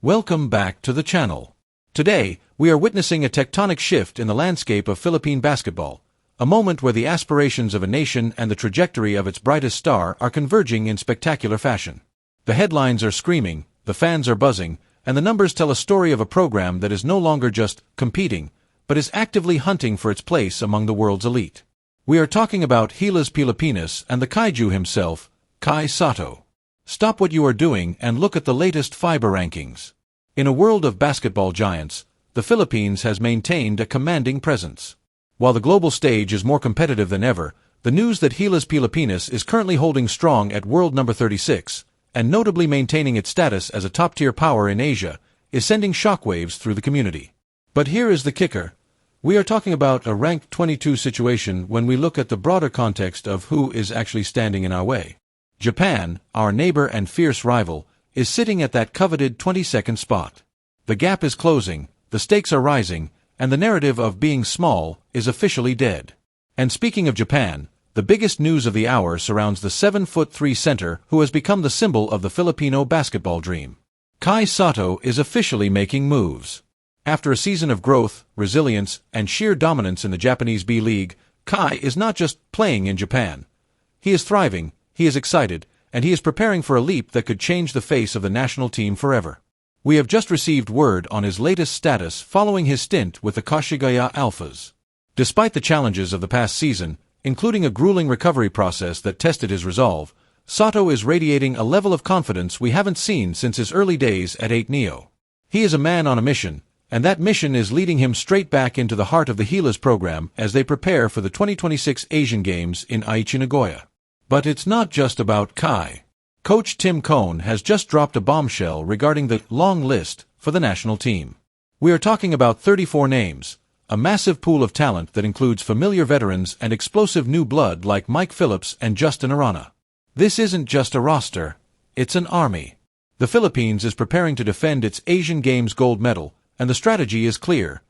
Welcome back to the channel. Today, we are witnessing a tectonic shift in the landscape of Philippine basketball, a moment where the aspirations of a nation and the trajectory of its brightest star are converging in spectacular fashion. The headlines are screaming, the fans are buzzing, and the numbers tell a story of a program that is no longer just competing, but is actively hunting for its place among the world's elite. We are talking about Gilas Pilipinas and the Kaiju himself, Sotto. Stop what you are doing and look at the latest FIBA rankings. In a world of basketball giants, the Philippines has maintained a commanding presence. While the global stage is more competitive than ever, the news that Gilas Pilipinas is currently holding strong at world number 36, and notably maintaining its status as a top-tier power in Asia, is sending shockwaves through the community. But here is the kicker. We are talking about a ranked 22 situation when we look at the broader context of who is actually standing in our way. Japan, our neighbor and fierce rival, is sitting at that coveted 22nd spot. The gap is closing, the stakes are rising, and the narrative of being small is officially dead. And speaking of Japan, the biggest news of the hour surrounds the 7'3" center who has become the symbol of the Filipino basketball dream. Sotto is officially making moves. After a season of growth, resilience, and sheer dominance in the Japanese B.League, Kai is not just playing in Japan. He is thriving, he is excited, and he is preparing for a leap that could change the face of the national team forever. We have just received word on his latest status following his stint with the Koshigaya Alphas. Despite the challenges of the past season, including a grueling recovery process that tested his resolve, Sotto is radiating a level of confidence we haven't seen since his early days at 8 Neo. He is a man on a mission, and that mission is leading him straight back into the heart of the Gilas program as they prepare for the 2026 Asian Games in Aichi, Nagoya. But it's not just about Kai. Coach Tim Cone has just dropped a bombshell regarding the long list for the national team. We are talking about 34 names, a massive pool of talent that includes familiar veterans and explosive new blood like Mike Phillips and Justin Arana. This isn't just a roster, it's an army. The Philippines is preparing to defend its Asian Games gold medal, and the strategy is clear: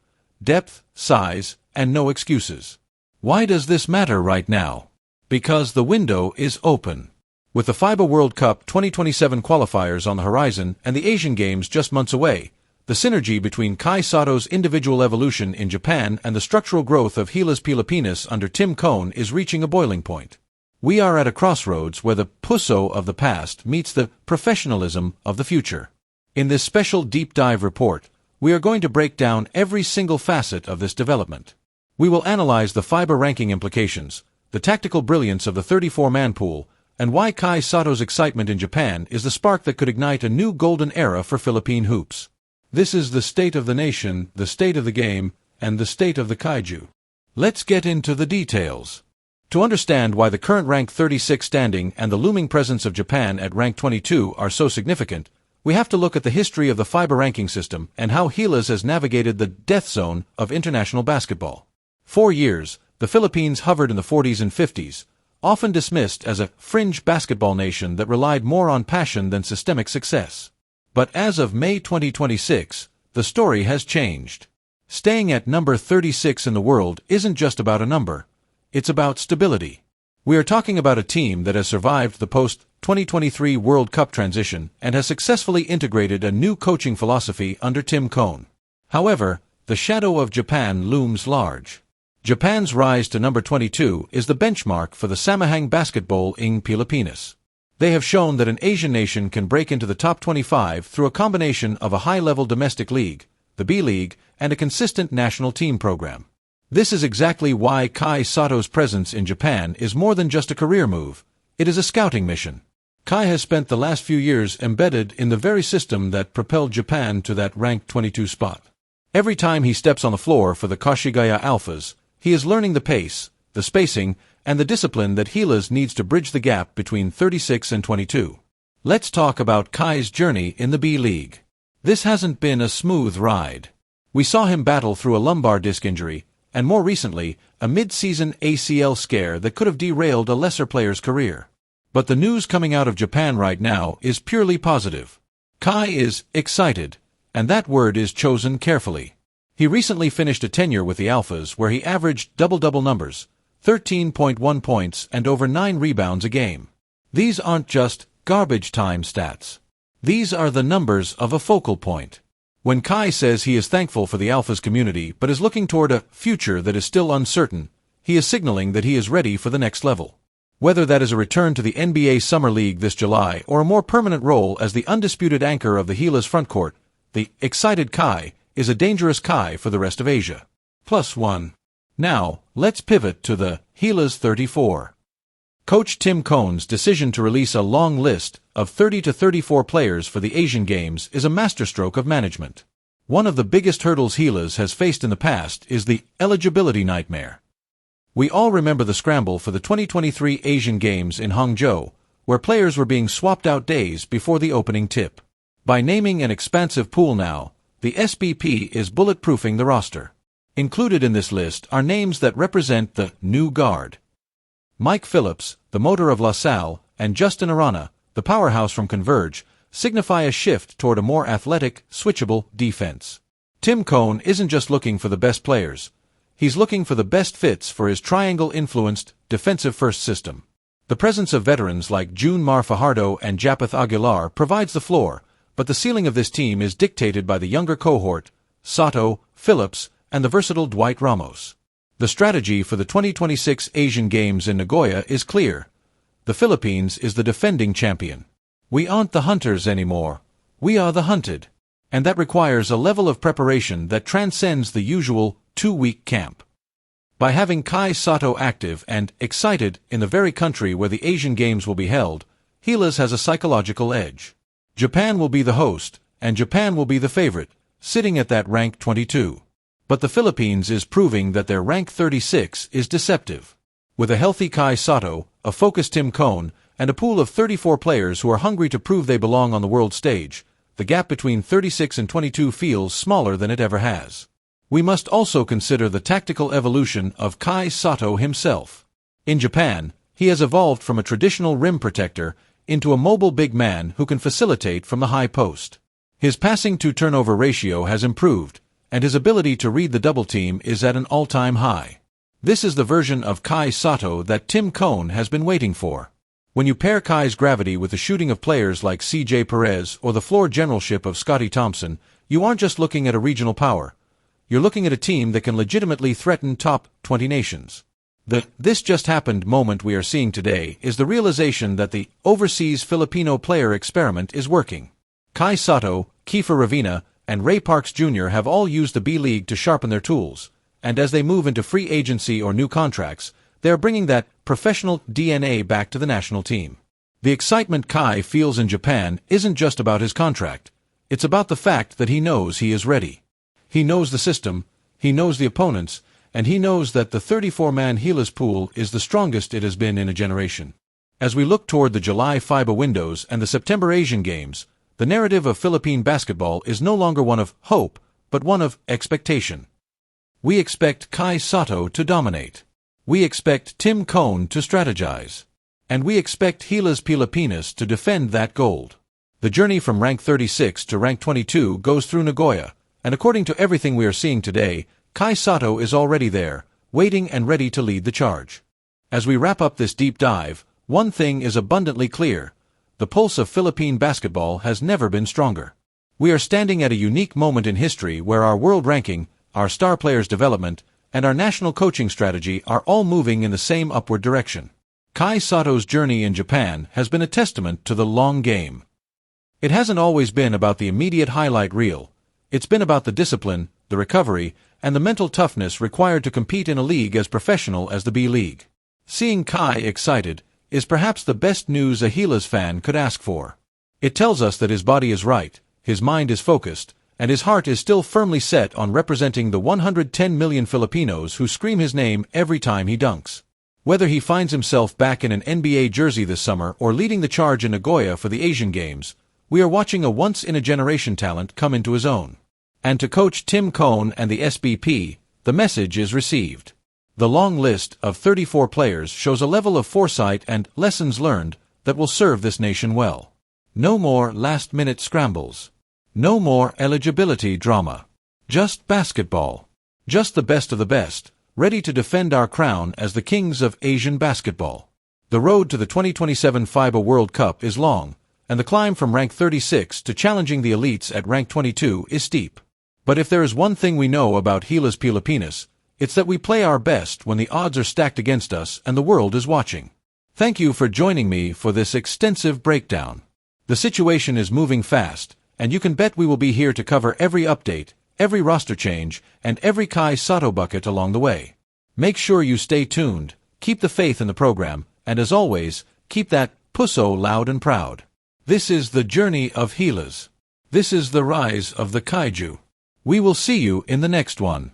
depth, size, and no excuses. Why does this matter right now? Because the window is open. With the FIBA World Cup 2027 qualifiers on the horizon and the Asian Games just months away, the synergy between Sotto's individual evolution in Japan and the structural growth of Gilas Pilipinas under Tim Cone is reaching a boiling point. We are at a crossroads where the puso of the past meets the professionalism of the future. In this special deep dive report, we are going to break down every single facet of this development. We will analyze the FIBA ranking implications, the tactical brilliance of the 34-man pool, and why Sotto's excitement in Japan is the spark that could ignite a new golden era for Philippine hoops. This is the state of the nation, the state of the game, and the state of the Kaiju. Let's get into the details. To understand why the current rank 36 standing and the looming presence of Japan at rank 22 are so significant, we have to look at the history of the FIBA ranking system and how Gilas has navigated the death zone of international basketball. For years, the Philippines hovered in the 40s and 50s, often dismissed as a fringe basketball nation that relied more on passion than systemic success. But as of May 2026, the story has changed. Staying at number 36 in the world isn't just about a number, it's about stability. We are talking about a team that has survived the post-2023 World Cup transition and has successfully integrated a new coaching philosophy under Tim Cone. However, the shadow of Japan looms large. Japan's rise to number 22 is the benchmark for the Samahang basketball ng Pilipinas. They have shown that an Asian nation can break into the top 25 through a combination of a high-level domestic league, the B.League, and a consistent national team program. This is exactly why Sotto's presence in Japan is more than just a career move. It is a scouting mission. Kai has spent the last few years embedded in the very system that propelled Japan to that ranked 22 spot. Every time he steps on the floor for the Koshigaya Alphas, he is learning the pace, the spacing, and the discipline that Gilas needs to bridge the gap between 36 and 22. Let's talk about Kai's journey in the B.League. This hasn't been a smooth ride. We saw him battle through a lumbar disc injury, and more recently, a mid-season ACL scare that could have derailed a lesser player's career. But the news coming out of Japan right now is purely positive. Kai is excited, and that word is chosen carefully. He recently finished a tenure with the Alphas where he averaged double-double numbers, 13.1 points and over 9 rebounds a game. These aren't just garbage time stats. These are the numbers of a focal point. When Kai says he is thankful for the Alphas community but is looking toward a future that is still uncertain, he is signaling that he is ready for the next level. Whether that is a return to the NBA Summer League this July or a more permanent role as the undisputed anchor of the Gilas frontcourt, the excited Kai is a dangerous Kai for the rest of Asia. +1. Now, let's pivot to the Gilas 34. Coach Tim Cohn's decision to release a long list of 30 to 34 players for the Asian Games is a masterstroke of management. One of the biggest hurdles Gilas has faced in the past is the eligibility nightmare. We all remember the scramble for the 2023 Asian Games in Hangzhou, where players were being swapped out days before the opening tip. By naming an expansive pool now, the SBP is bulletproofing the roster. Included in this list are names that represent the new guard. Mike Phillips, the motor of La Salle, and Justin Arana, the powerhouse from Converge, signify a shift toward a more athletic, switchable defense. Tim Cohn isn't just looking for the best players. He's looking for the best fits for his triangle-influenced, defensive-first system. The presence of veterans like June Mar Fajardo and Japath Aguilar provides the floor, but the ceiling of this team is dictated by the younger cohort, Sotto, Phillips, and the versatile Dwight Ramos. The strategy for the 2026 Asian Games in Nagoya is clear. The Philippines is the defending champion. We aren't the hunters anymore. We are the hunted. And that requires a level of preparation that transcends the usual two-week camp. By having Kai Sotto active and excited in the very country where the Asian Games will be held, Gilas has a psychological edge. Japan will be the host, and Japan will be the favorite, sitting at that rank 22. But the Philippines is proving that their rank 36 is deceptive. With a healthy Kai Sotto, a focused Tim Cohn, and a pool of 34 players who are hungry to prove they belong on the world stage, the gap between 36 and 22 feels smaller than it ever has. We must also consider the tactical evolution of Kai Sotto himself. In Japan, he has evolved from a traditional rim protector into a mobile big man who can facilitate from the high post. His passing-to-turnover ratio has improved, and his ability to read the double team is at an all-time high. This is the version of Kai Sotto that Tim Cohn has been waiting for. When you pair Kai's gravity with the shooting of players like C.J. Perez or the floor generalship of Scottie Thompson, you aren't just looking at a regional power. You're looking at a team that can legitimately threaten top 20 nations. The "this just happened" moment we are seeing today is the realization that the overseas Filipino player experiment is working. Kai Sotto, Kiefer Ravina, and Ray Parks Jr. have all used the B.League to sharpen their tools, and as they move into free agency or new contracts, they are bringing that professional DNA back to the national team. The excitement Kai feels in Japan isn't just about his contract. It's about the fact that he knows he is ready. He knows the system, he knows the opponents, and he knows that the 34-man Gilas pool is the strongest it has been in a generation. As we look toward the July FIBA windows and the September Asian Games, the narrative of Philippine basketball is no longer one of hope, but one of expectation. We expect Kai Sotto to dominate. We expect Tim Cohn to strategize. And we expect Gilas Pilipinas to defend that gold. The journey from rank 36 to rank 22 goes through Nagoya, and according to everything we are seeing today, Kai Sotto is already there, waiting and ready to lead the charge. As we wrap up this deep dive, one thing is abundantly clear. The pulse of Philippine basketball has never been stronger. We are standing at a unique moment in history where our world ranking, our star players' development, and our national coaching strategy are all moving in the same upward direction. Kai Sotto's journey in Japan has been a testament to the long game. It hasn't always been about the immediate highlight reel. It's been about the discipline, the recovery, and the mental toughness required to compete in a league as professional as the B.League. Seeing Kai excited is perhaps the best news a Gilas fan could ask for. It tells us that his body is right, his mind is focused, and his heart is still firmly set on representing the 110 million Filipinos who scream his name every time he dunks. Whether he finds himself back in an NBA jersey this summer or leading the charge in Nagoya for the Asian Games, we are watching a once-in-a-generation talent come into his own. And to Coach Tim Cohn and the SBP, the message is received. The long list of 34 players shows a level of foresight and lessons learned that will serve this nation well. No more last-minute scrambles. No more eligibility drama. Just basketball. Just the best of the best, ready to defend our crown as the kings of Asian basketball. The road to the 2027 FIBA World Cup is long, and the climb from rank 36 to challenging the elites at rank 22 is steep. But if there is one thing we know about Gilas Pilipinas, it's that we play our best when the odds are stacked against us and the world is watching. Thank you for joining me for this extensive breakdown. The situation is moving fast, and you can bet we will be here to cover every update, every roster change, and every Sotto bucket along the way. Make sure you stay tuned, keep the faith in the program, and as always, keep that puso loud and proud. This is the journey of Gilas. This is the rise of the Kaiju. We will see you in the next one.